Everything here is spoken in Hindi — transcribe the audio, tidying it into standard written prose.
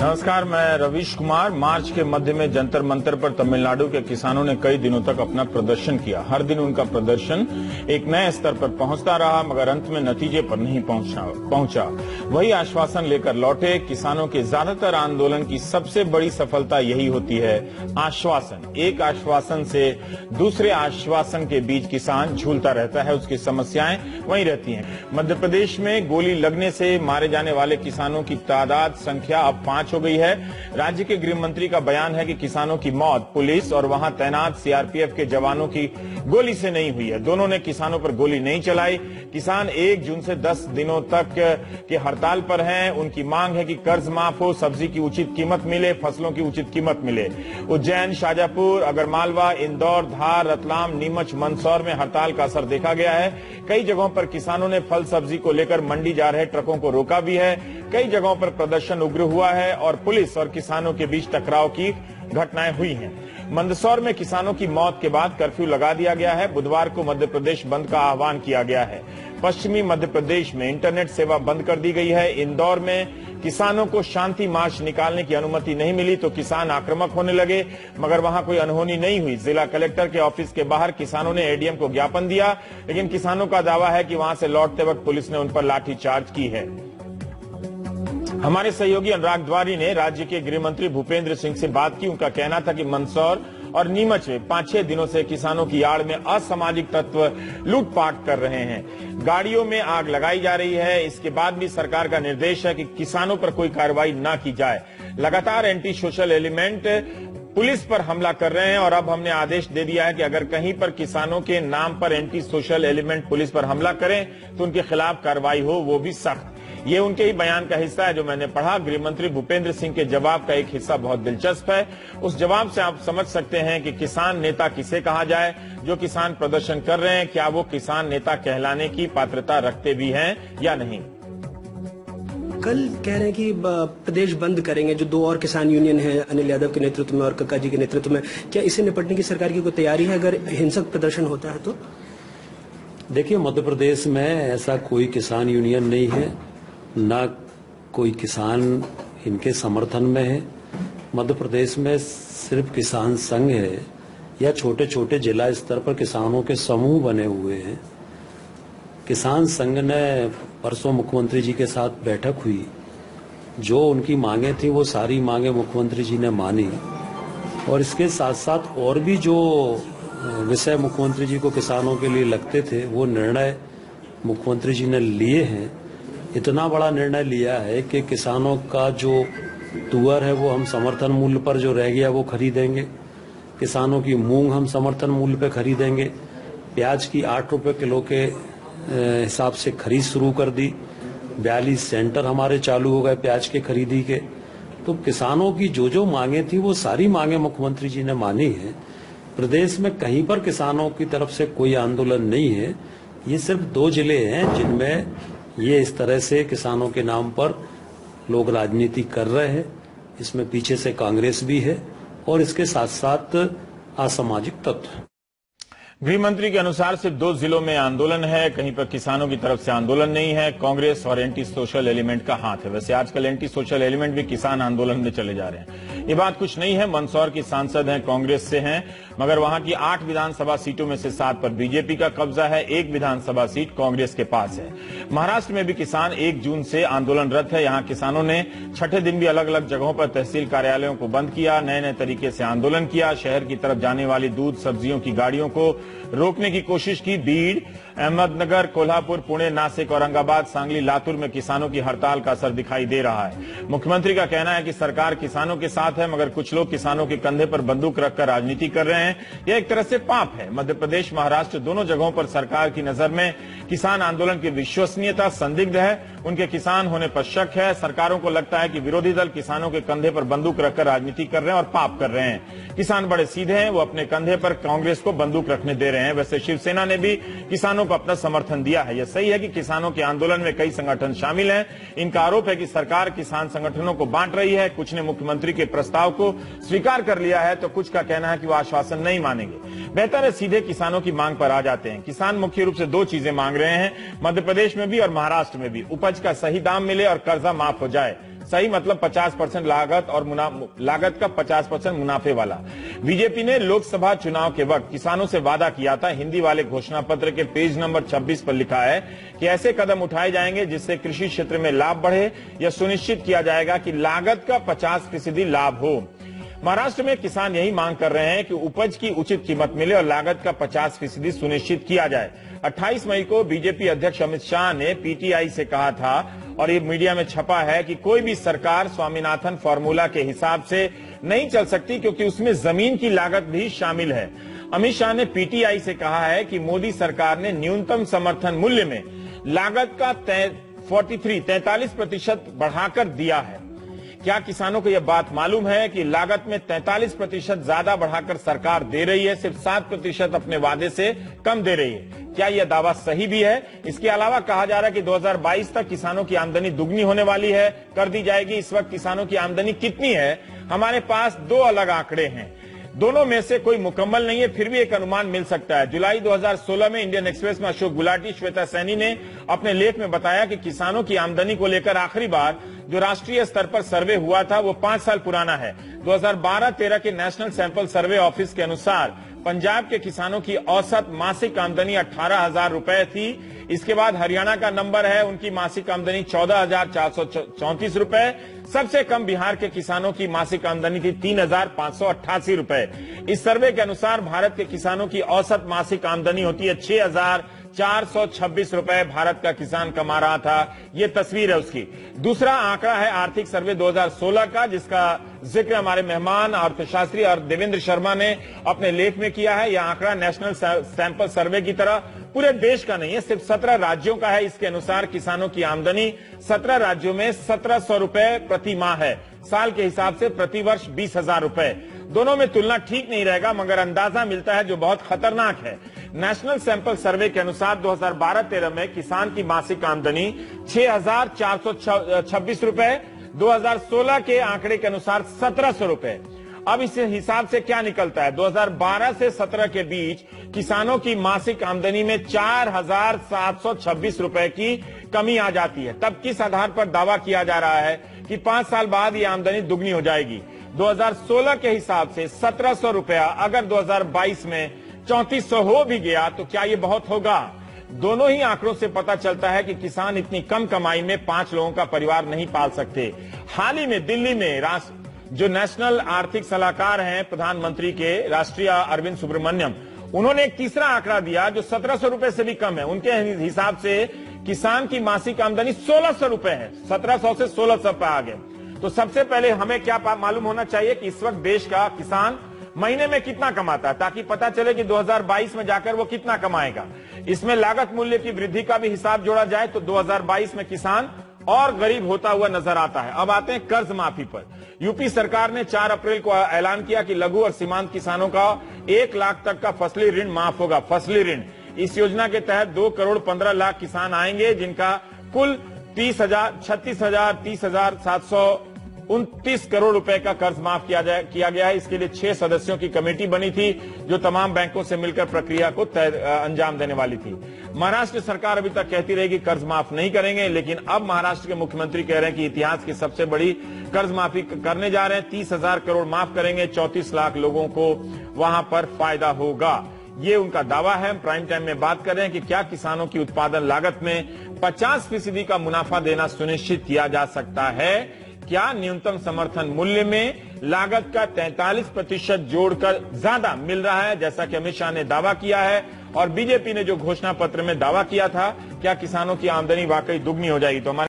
नमस्कार, मैं रवीश कुमार। मार्च के मध्य में जंतर मंतर पर तमिलनाडु के किसानों ने कई दिनों तक अपना प्रदर्शन किया। हर दिन उनका प्रदर्शन एक नए स्तर पर पहुंचता रहा, मगर अंत में नतीजे पर नहीं पहुंचा। वही आश्वासन लेकर लौटे। किसानों के ज्यादातर आंदोलन की सबसे बड़ी सफलता यही होती है, आश्वासन। एक आश्वासन से दूसरे आश्वासन के बीच किसान झूलता रहता है, उसकी समस्याएं वहीं रहती हैं। मध्य प्रदेश में गोली लगने से मारे जाने वाले किसानों की तादाद संख्या अब 5 हो गई है। राज्य के गृह मंत्री का बयान है कि किसानों की मौत पुलिस और वहां तैनात सीआरपीएफ के जवानों की गोली से नहीं हुई है। दोनों ने किसानों पर गोली नहीं चलाई। किसान 1 जून से 10 दिनों तक के हड़ताल पर हैं। उनकी मांग है कि कर्ज माफ हो, सब्जी की उचित कीमत मिले, फसलों की उचित कीमत मिले। उज्जैन, शाजापुर, आगरमालवा, इंदौर, धार, रतलाम, नीमच, मंदसौर में हड़ताल का असर देखा गया है। कई जगहों पर किसानों ने फल सब्जी को लेकर मंडी जा रहे ट्रकों को रोका भी है। कई जगहों पर प्रदर्शन उग्र हुआ है और पुलिस और किसानों के बीच टकराव की घटनाएं हुई हैं। मंदसौर में किसानों की मौत के बाद कर्फ्यू लगा दिया गया है। बुधवार को मध्य प्रदेश बंद का आह्वान किया गया है। पश्चिमी मध्य प्रदेश में इंटरनेट सेवा बंद कर दी गई है। इंदौर में किसानों को शांति मार्च निकालने की अनुमति नहीं मिली तो किसान आक्रामक होने लगे, मगर वहां कोई अनहोनी नहीं हुई। जिला कलेक्टर के ऑफिस के बाहर किसानों ने एडीएम को ज्ञापन दिया, लेकिन किसानों का दावा है कि वहां से लौटते वक्त पुलिस ने उन पर लाठीचार्ज की है। हमारे सहयोगी अनुराग द्वारी ने राज्य के गृह मंत्री भूपेंद्र सिंह से बात की। उनका कहना था कि मंदसौर और नीमच में 5-6 दिनों से किसानों की आड़ में असामाजिक तत्व लूटपाट कर रहे हैं। गाड़ियों में आग लगाई जा रही है। इसके बाद भी सरकार का निर्देश है कि किसानों पर कोई कार्रवाई न की जाए। लगातार एंटी सोशल एलिमेंट पुलिस पर हमला कर रहे हैं और अब हमने आदेश दे दिया है कि अगर कहीं पर किसानों के नाम पर एंटी सोशल एलिमेंट पुलिस पर हमला करें तो उनके खिलाफ कार्रवाई हो, वो भी सख्त। ये उनके ही बयान का हिस्सा है जो मैंने पढ़ा। गृह मंत्री भूपेंद्र सिंह के जवाब का एक हिस्सा बहुत दिलचस्प है। उस जवाब से आप समझ सकते हैं कि किसान नेता किसे कहा जाए। जो किसान प्रदर्शन कर रहे हैं, क्या वो किसान नेता कहलाने की पात्रता रखते भी हैं या नहीं। कल कह रहे हैं कि प्रदेश बंद करेंगे। जो 2 और किसान यूनियन है, अनिल यादव के नेतृत्व में और कक्का जी के नेतृत्व में, क्या इसे निपटने की सरकार की कोई तैयारी है अगर हिंसक प्रदर्शन होता है तो? देखिए, मध्य प्रदेश में ऐसा कोई किसान यूनियन नहीं है, ना कोई किसान इनके समर्थन में है। मध्य प्रदेश में सिर्फ किसान संघ है या छोटे छोटे जिला स्तर पर किसानों के समूह बने हुए हैं। किसान संघ ने परसों मुख्यमंत्री जी के साथ बैठक हुई। जो उनकी मांगे थी वो सारी मांगे मुख्यमंत्री जी ने मानी और इसके साथ साथ और भी जो विषय मुख्यमंत्री जी को किसानों के लिए लगते थे वो निर्णय मुख्यमंत्री जी ने लिए हैं। इतना बड़ा निर्णय लिया है कि किसानों का जो तुअर है वो हम समर्थन मूल्य पर जो रह गया वो खरीदेंगे। किसानों की मूंग हम समर्थन मूल्य पर खरीदेंगे। प्याज की 8 रुपए किलो के हिसाब से खरीद शुरू कर दी। 42 सेंटर हमारे चालू हो गए प्याज के खरीदी के। तो किसानों की जो मांगे थी वो सारी मांगे मुख्यमंत्री जी ने मानी है। प्रदेश में कहीं पर किसानों की तरफ से कोई आंदोलन नहीं है। ये सिर्फ 2 जिले हैं जिनमें ये इस तरह से किसानों के नाम पर लोग राजनीति कर रहे हैं। इसमें पीछे से कांग्रेस भी है और इसके साथ साथ असामाजिक तत्व। गृह मंत्री के अनुसार सिर्फ 2 जिलों में आंदोलन है, कहीं पर किसानों की तरफ से आंदोलन नहीं है। कांग्रेस और एंटी सोशल एलिमेंट का हाथ है। वैसे आजकल एंटी सोशल एलिमेंट भी किसान आंदोलन में चले जा रहे हैं। ये बात कुछ नहीं है। मंदसौर की सांसद हैं, कांग्रेस से हैं, मगर वहां की 8 विधानसभा सीटों में से 7 पर बीजेपी का कब्जा है। 1 विधानसभा सीट कांग्रेस के पास है। महाराष्ट्र में भी किसान 1 जून से आंदोलनरत है। यहां किसानों ने छठे दिन भी अलग अलग जगहों पर तहसील कार्यालयों को बंद किया, नए नए तरीके से आंदोलन किया। शहर की तरफ जाने वाली दूध सब्जियों की गाड़ियों को रोकने की कोशिश की। बीड़, अहमदनगर, कोल्हापुर, पुणे, नासिक, औरंगाबाद, सांगली, लातूर में किसानों की हड़ताल का असर दिखाई दे रहा है। मुख्यमंत्री का कहना है कि सरकार किसानों के साथ है, मगर कुछ लोग किसानों के कंधे पर बंदूक रखकर राजनीति कर रहे हैं। यह एक तरह से पाप है। मध्य प्रदेश, महाराष्ट्र दोनों जगहों पर सरकार की नजर में किसान आंदोलन की विश्वसनीयता संदिग्ध है। उनके किसान होने पर शक है। सरकारों को लगता है कि विरोधी दल किसानों के कंधे पर बंदूक रखकर राजनीति कर रहे हैं और पाप कर रहे हैं। किसान बड़े सीधे हैं, वो अपने कंधे पर कांग्रेस को बंदूक रखने दे रहे हैं। वैसे शिवसेना ने भी किसानों को अपना समर्थन दिया है। यह सही है कि किसानों के आंदोलन में कई संगठन शामिल हैं। इनका आरोप है कि सरकार किसान संगठनों को बांट रही है। कुछ ने मुख्यमंत्री के प्रस्ताव को स्वीकार कर लिया है तो कुछ का कहना है कि वो आश्वासन नहीं मानेंगे। बेहतर है सीधे किसानों की मांग पर आ जाते हैं। किसान मुख्य रूप से 2 चीजें मांग रहे हैं, मध्य प्रदेश में भी और महाराष्ट्र में भी। उपज का सही दाम मिले और कर्जा माफ हो जाए। सही मतलब 50% लागत और लागत का 50% मुनाफे वाला। बीजेपी ने लोकसभा चुनाव के वक्त किसानों से वादा किया था। हिंदी वाले घोषणा पत्र के पेज नंबर 26 पर लिखा है कि ऐसे कदम उठाए जाएंगे जिससे कृषि क्षेत्र में लाभ बढ़े। यह सुनिश्चित किया जाएगा कि लागत का 50% लाभ हो। महाराष्ट्र में किसान यही मांग कर रहे हैं कि उपज की उचित कीमत मिले और लागत का 50% सुनिश्चित किया जाए। 28 मई को बीजेपी अध्यक्ष अमित शाह ने पीटीआई से कहा था और ये मीडिया में छपा है कि कोई भी सरकार स्वामीनाथन फॉर्मूला के हिसाब से नहीं चल सकती क्योंकि उसमें जमीन की लागत भी शामिल है। अमित शाह ने पीटीआई से कहा है कि मोदी सरकार ने न्यूनतम समर्थन मूल्य में लागत का 43% बढ़ाकर दिया है। क्या किसानों को यह बात मालूम है कि लागत में 43% ज्यादा बढ़ाकर सरकार दे रही है, सिर्फ 7% अपने वादे से कम दे रही है? क्या यह दावा सही भी है? इसके अलावा कहा जा रहा है कि 2022 तक किसानों की आमदनी दुगनी होने वाली है, कर दी जाएगी। इस वक्त किसानों की आमदनी कितनी है? हमारे पास दो अलग आंकड़े हैं, दोनों में से कोई मुकम्मल नहीं है, फिर भी एक अनुमान मिल सकता है। जुलाई 2016 में इंडियन एक्सप्रेस में अशोक गुलाटी, श्वेता सैनी ने अपने लेख में बताया कि किसानों की आमदनी को लेकर आखिरी बार जो राष्ट्रीय स्तर पर सर्वे हुआ था वो 5 साल पुराना है। 2012-13 के नेशनल सैंपल सर्वे ऑफिस के अनुसार पंजाब के किसानों की औसत मासिक आमदनी 18,000 रुपए थी। इसके बाद हरियाणा का नंबर है, उनकी मासिक आमदनी 14,434 रुपए। सबसे कम बिहार के किसानों की मासिक आमदनी थी 3,588 रुपए। इस सर्वे के अनुसार भारत के किसानों की औसत मासिक आमदनी होती है 6,426 रुपए। भारत का किसान कमा रहा था, ये तस्वीर है उसकी। दूसरा आंकड़ा है आर्थिक सर्वे 2016 का, जिसका जिक्र हमारे मेहमान अर्थशास्त्री और देवेंद्र शर्मा ने अपने लेख में किया है। यह आंकड़ा नेशनल सैंपल सर्वे की तरह पूरे देश का नहीं है, सिर्फ 17 राज्यों का है। इसके अनुसार किसानों की आमदनी 17 राज्यों में 1,700 रुपए प्रति माह है। साल के हिसाब से प्रतिवर्ष 20,000 रुपए। दोनों में तुलना ठीक नहीं रहेगा, मगर अंदाजा मिलता है जो बहुत खतरनाक है। नेशनल सैंपल सर्वे के अनुसार 2012-13 में किसान की मासिक आमदनी 6,426 रुपए, 2016 के आंकड़े के अनुसार 1,700 रुपए। अब इस हिसाब से क्या निकलता है? 2012 से 17 के बीच किसानों की मासिक आमदनी में 4,726 रुपए की कमी आ जाती है। तब किस आधार पर दावा किया जा रहा है कि 5 साल बाद ये आमदनी दुगनी हो जाएगी? 2016 के हिसाब से 1,700 रुपया अगर 2022 में 3,400 हो भी गया तो क्या ये बहुत होगा? दोनों ही आंकड़ों से पता चलता है कि किसान इतनी कम कमाई में 5 लोगों का परिवार नहीं पाल सकते। हाल ही में दिल्ली में जो नेशनल आर्थिक सलाहकार हैं प्रधानमंत्री के, राष्ट्रीय अरविंद सुब्रमण्यम, उन्होंने एक तीसरा आंकड़ा दिया जो 1,700 रुपए से भी कम है। उनके हिसाब से किसान की मासिक आमदनी 1,600 रुपए है। 1,700 से 1,600 पे आ गए। तो सबसे पहले हमें क्या मालूम होना चाहिए कि इस वक्त देश का किसान महीने में कितना कमाता है, ताकि पता चले कि 2022 में जाकर वो कितना कमाएगा। इसमें लागत मूल्य की वृद्धि का भी हिसाब जोड़ा जाए तो 2022 में किसान और गरीब होता हुआ नजर आता है। अब आते हैं कर्ज माफी पर। यूपी सरकार ने 4 अप्रैल को ऐलान किया कि लघु और सीमांत किसानों का 1 लाख तक का फसली ऋण माफ होगा। फसली ऋण, इस योजना के तहत 2 करोड़ 15 लाख किसान आएंगे, जिनका कुल 30,729 करोड़ रुपए का कर्ज माफ किया गया है। इसके लिए 6 सदस्यों की कमेटी बनी थी जो तमाम बैंकों से मिलकर प्रक्रिया को अंजाम देने वाली थी। महाराष्ट्र सरकार अभी तक कहती रहेगी कर्ज माफ नहीं करेंगे, लेकिन अब महाराष्ट्र के मुख्यमंत्री कह रहे हैं कि इतिहास की सबसे बड़ी कर्ज माफी करने जा रहे हैं। 30,000 करोड़ माफ करेंगे, 34 लाख लोगों को वहां पर फायदा होगा, ये उनका दावा है। हम प्राइम टाइम में बात कर रहे हैं कि क्या किसानों की उत्पादन लागत में 50% का मुनाफा देना सुनिश्चित किया जा सकता है? क्या न्यूनतम समर्थन मूल्य में लागत का 43% जोड़कर ज्यादा मिल रहा है, जैसा कि अमित शाह ने दावा किया है? और बीजेपी ने जो घोषणा पत्र में दावा किया था, क्या किसानों की आमदनी वाकई दुगनी हो जाएगी? तो हमारे